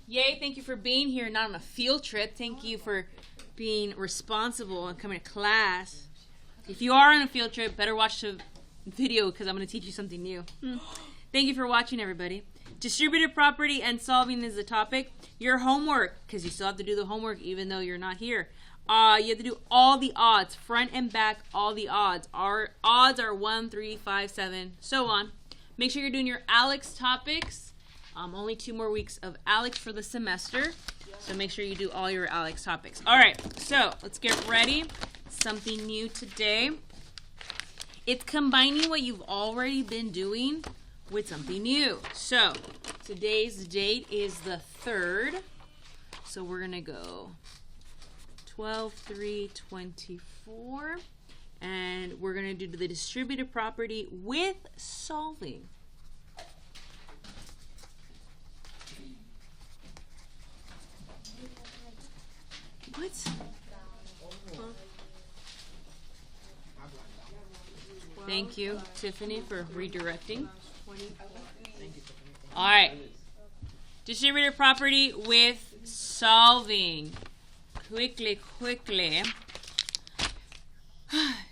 Yay, thank you for being here, not on a field trip. Thank you for being responsible and coming to class. If you are on a field trip, better watch the video because I'm going to teach you something new. Thank you for watching, everybody. Distributed property and solving is the topic. Your homework, because you still have to do the homework even though you're not here. You have to do all the odds, front and back, all the odds. Our odds are 1, 3, 5, 7, so on. Make sure you're doing your ALEKS topics. Only 2 more weeks of ALEKS for the semester. So make sure you do all your ALEKS topics. All right, so let's get ready. Something new today. It's combining what you've already been doing with something new. So today's date is the 3rd. So we're going to go 12/3/24. And we're going to do the distributed property with solving. What? Thank you, Tiffany, for redirecting. All right. Distributed property with solving. Quickly.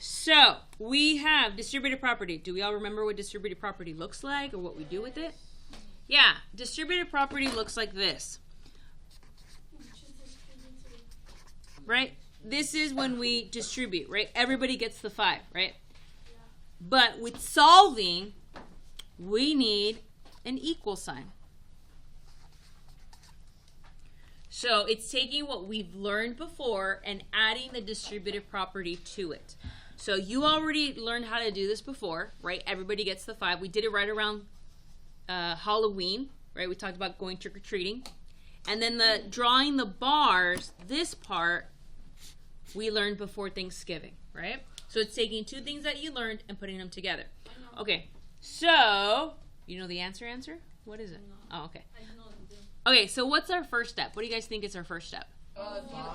So, we have distributed property. Do we all remember what distributed property looks like or what we do with it? Yeah, distributed property looks like this. Right? This is when we distribute, right? Everybody gets the 5, right? But with solving, we need an equal sign. So it's taking what we've learned before and adding the distributive property to it. So you already learned how to do this before, right? Everybody gets the 5. We did it right around Halloween, right? We talked about going trick-or-treating. And then the drawing the bars, this part, we learned before Thanksgiving, right? So it's taking 2 things that you learned and putting them together. Okay, so, you know the answer? What is it? Oh, okay. Okay, so what's our first step? What do you guys think is our first step? 5 to the x.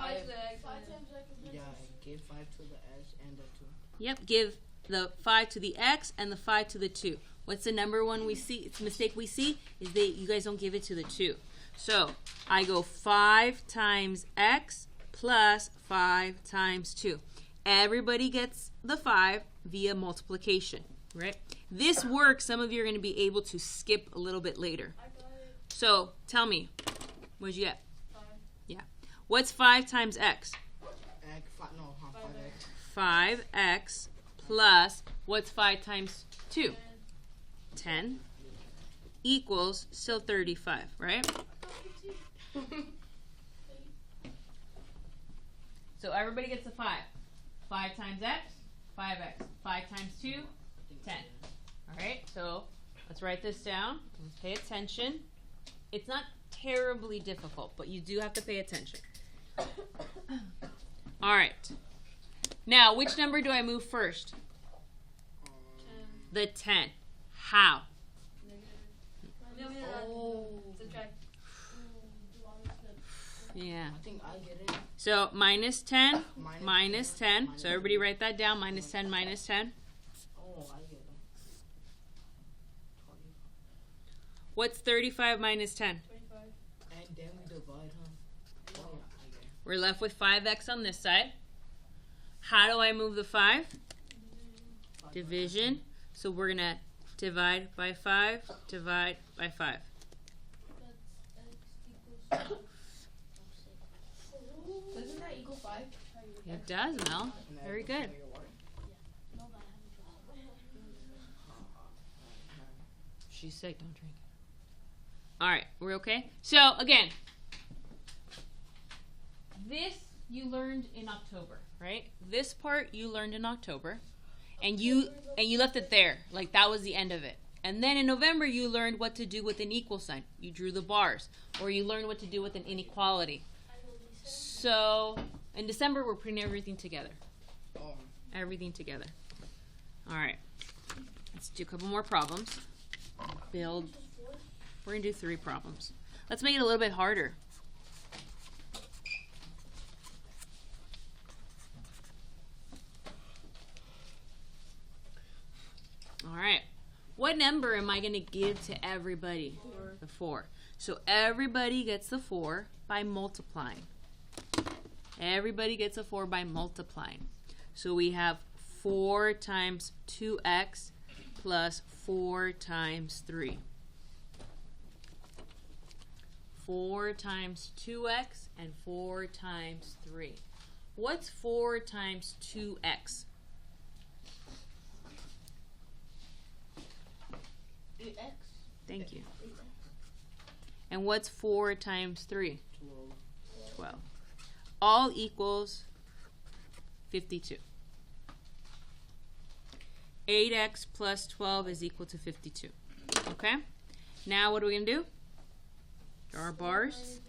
Yeah, give 5 to the x and the 2. Yep, give the 5 to the x and the 5 to the 2. What's the number one we see? It's a mistake we see is that you guys don't give it to the 2. So I go 5 times x plus 5 times 2. Everybody gets the 5 via multiplication, right? This work, some of you are going to be able to skip a little bit later. So tell me, what did you get? 5. Yeah. What's 5 times x? 5x. 5x plus, what's 5 times 2? 10 equals still 35, right? So everybody gets a 5. 5 times x, 5x. 5 times 2, 10. All right, so let's write this down. Pay attention. It's not terribly difficult, but you do have to pay attention. All right. Now, which number do I move first? 10. The 10. How? Yeah. I think I get it. So minus 10, minus 10. So everybody write that down. Minus 10, minus 10. Oh, I get it. What's 35 minus 10? 25. And then we divide, huh? Oh, I get it. We're left with 5x on this side. How do I move the 5? Division. So we're going to divide by 5, divide by 5. Doesn't that equal 5? It does, Mel. Very good. She's sick, don't drink. All right, we're okay? So, again, this you learned in October, right? This part you learned in October, and you left it there. Like, that was the end of it. And then in November, you learned what to do with an equal sign. You drew the bars. Or you learned what to do with an inequality. So, in December, we're putting everything together. Everything together. All right. Let's do a couple more problems. Build. We're going to do 3 problems. Let's make it a little bit harder. All right. What number am I going to give to everybody? 4. The 4. So everybody gets the 4 by multiplying. Everybody gets a 4 by multiplying. So we have 4 times 2x plus 4 times 3. 4 times 2x and 4 times 3. What's 4 times 2x? 8x. Thank you. And what's 4 times 3? 12. All equals 52. 8x plus 12 is equal to 52. Okay? Now what are we going to do? Draw our bars.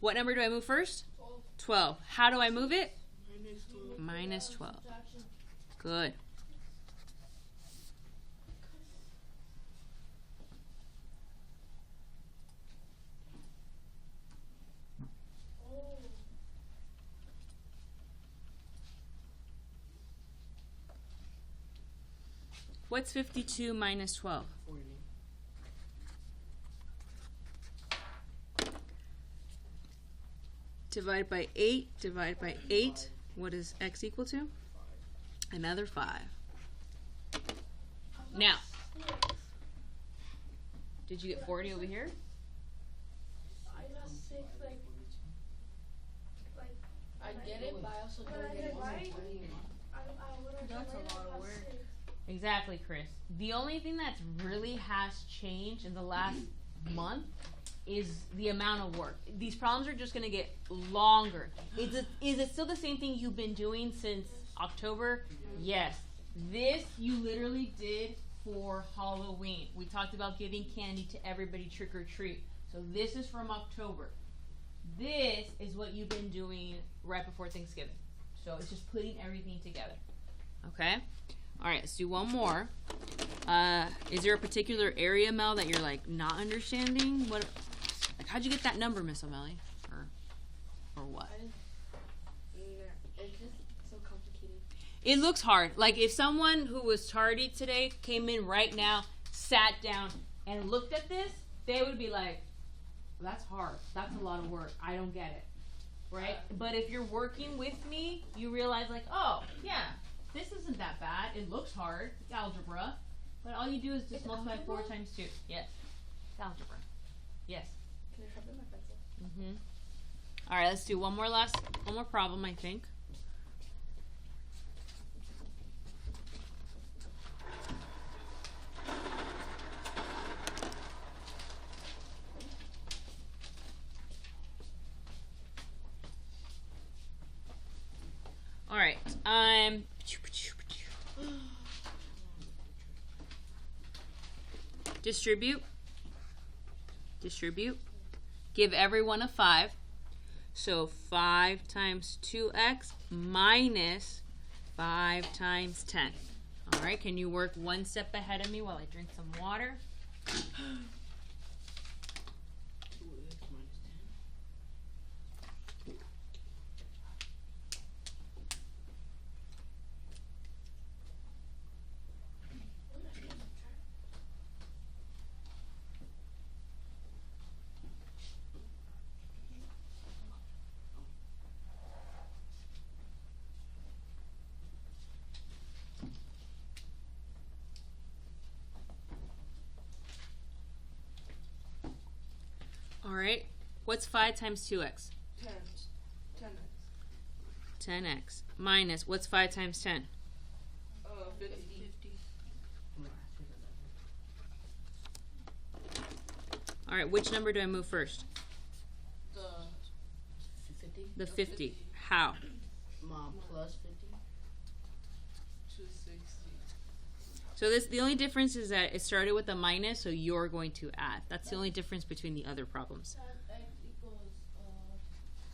What number do I move first? 12. How do I move it? Minus 12. Good. What's 52 minus 12? 40. Divide by 8, divide by 8. What is x equal to? Another 5. Now, did you get 40 over here? I got 6, I get it, but I also when don't I get did it. right, That's a lot of work. Exactly, Chris. The only thing that's really has changed in the last month is the amount of work. These problems are just going to get longer. Is it still the same thing you've been doing since October? Yes. This you literally did for Halloween. We talked about giving candy to everybody trick or treat. So this is from October. This is what you've been doing right before Thanksgiving. So it's just putting everything together. Okay? All right, let's do one more. Is there a particular area, Mel, that you're like not understanding? What? Like, how'd you get that number, Miss O'Malley? Or what? It's just so complicated. It looks hard. Like if someone who was tardy today came in right now, sat down, and looked at this, they would be like, "That's hard. That's a lot of work. I don't get it." Right? But if you're working with me, you realize like, "Oh, yeah. This isn't that bad. It looks hard. It's algebra. But all you do is just multiply 4 times 2. Yes. It's algebra. Yes. Can I sharpen my pencil? Mm-hmm. All right, let's do one more problem, I think. All right. Distribute. Give everyone a 5. So 5 times 2x minus 5 times 10. All right, can you work one step ahead of me while I drink some water? 2x minus 10. All right, what's 5 times 2x? 10. 10x. Minus, what's 5 times 10? 50. All right, which number do I move first? The 50. The 50. How? Plus 50. 260. So the only difference is that it started with a minus, so you're going to add. That's the only difference between the other problems. 10x equals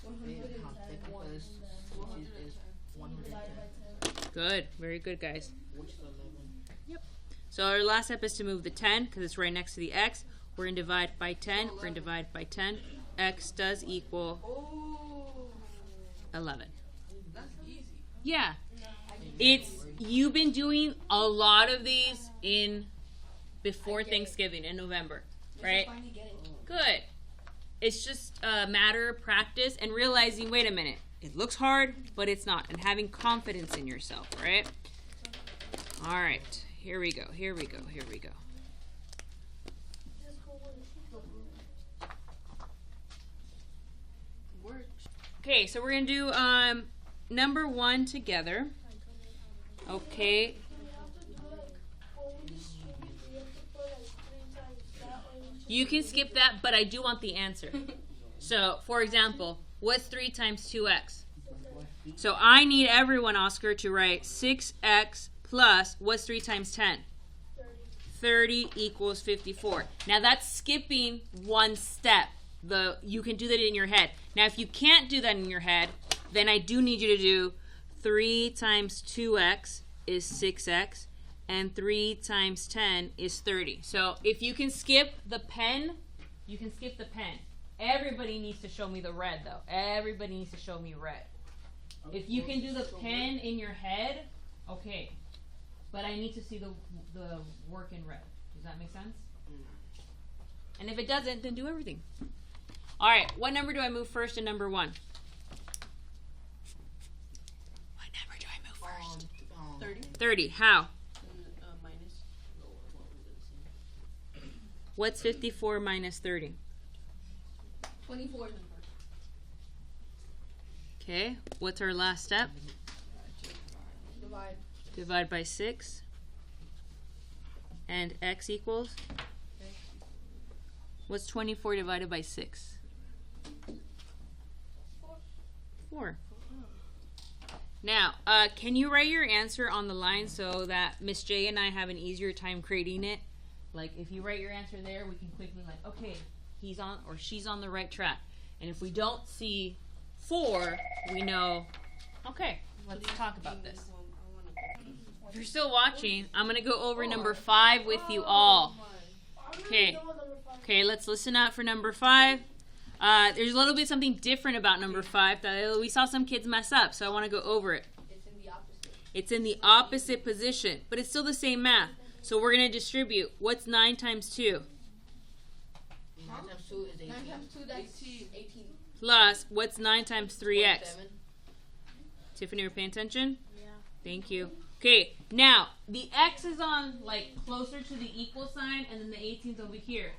110. Because is 110. Divided by 10. Good. Very good, guys. Which is 11. So our last step is to move the 10 because it's right next to the x. We're going to divide by 10. We're going to divide by 10. X does equal 11. That's easy. Yeah. You've been doing a lot of these before Thanksgiving in November. right? Good. It's just a matter of practice and realizing, wait a minute, it looks hard, but it's not. And having confidence in yourself, right? All right. Here we go. Here we go. Here we go. Okay, so we're going to do number 1 together. Okay. You can skip that, but I do want the answer. So, for example, what's 3 times 2x? So I need everyone, Oscar, to write 6x plus, what's 3 times 10? 30 equals 54. Now that's skipping one step. You can do that in your head. Now if you can't do that in your head, then I do need you to do 3 times 2x is 6x, and 3 times 10 is 30. So if you can skip the pen, you can skip the pen. Everybody needs to show me the red, though. Everybody needs to show me red. If you can do the pen in your head, okay. But I need to see the work in red. Does that make sense? And if it doesn't, then do everything. All right, what number do I move first in number 1? What number do I move first? 30. 30. How? Minus. What's 54 minus 30? 24 is in first. Okay, what's our last step? Divide. Divide by 6. And x equals? What's 24 divided by 6? 4. Now, can you write your answer on the line so that Miss J and I have an easier time creating it? Like, if you write your answer there, we can quickly okay, he's on or she's on the right track. And if we don't see 4, we know, okay, let's talk about this. If you're still watching, I'm going to go over number 5 with you all. Okay. Okay, let's listen out for number 5. There's a little bit something different about number 5 that we saw some kids mess up, so I want to go over it. It's in the opposite. It's in the opposite position, but it's still the same math. So we're going to distribute. What's 9 times 2? 9 times 2 is 18. 9 times 2, that's 18. Plus, what's 9 times 3x? 27. Tiffany, you're paying attention? Yeah. Thank you. Okay, now, the x is on, closer to the equal sign, and then the 18's over here.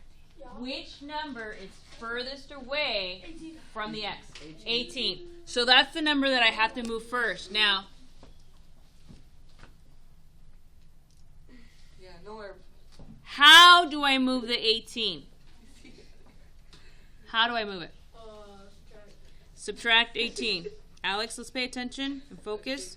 Which number is furthest away from the x? 18. So that's the number that I have to move first. Now, Yeah, nowhere. how do I move the 18? How do I move it? Subtract 18. Alex, let's pay attention and focus.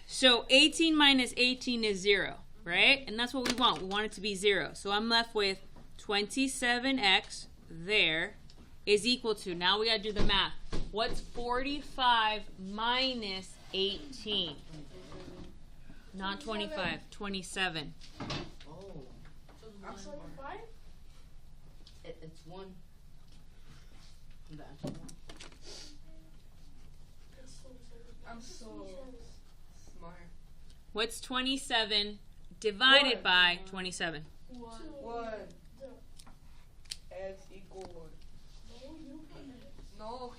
So 18 minus 18 is 0, right? And that's what we want. We want it to be 0. So I'm left with 27x there is equal to, now we got to do the math. What's 45 minus 18? Not 25, 27. Oh. Actually, 5? It's 1. The answer 1. I'm so smart. What's 27 divided by 27? 1. X equals. No,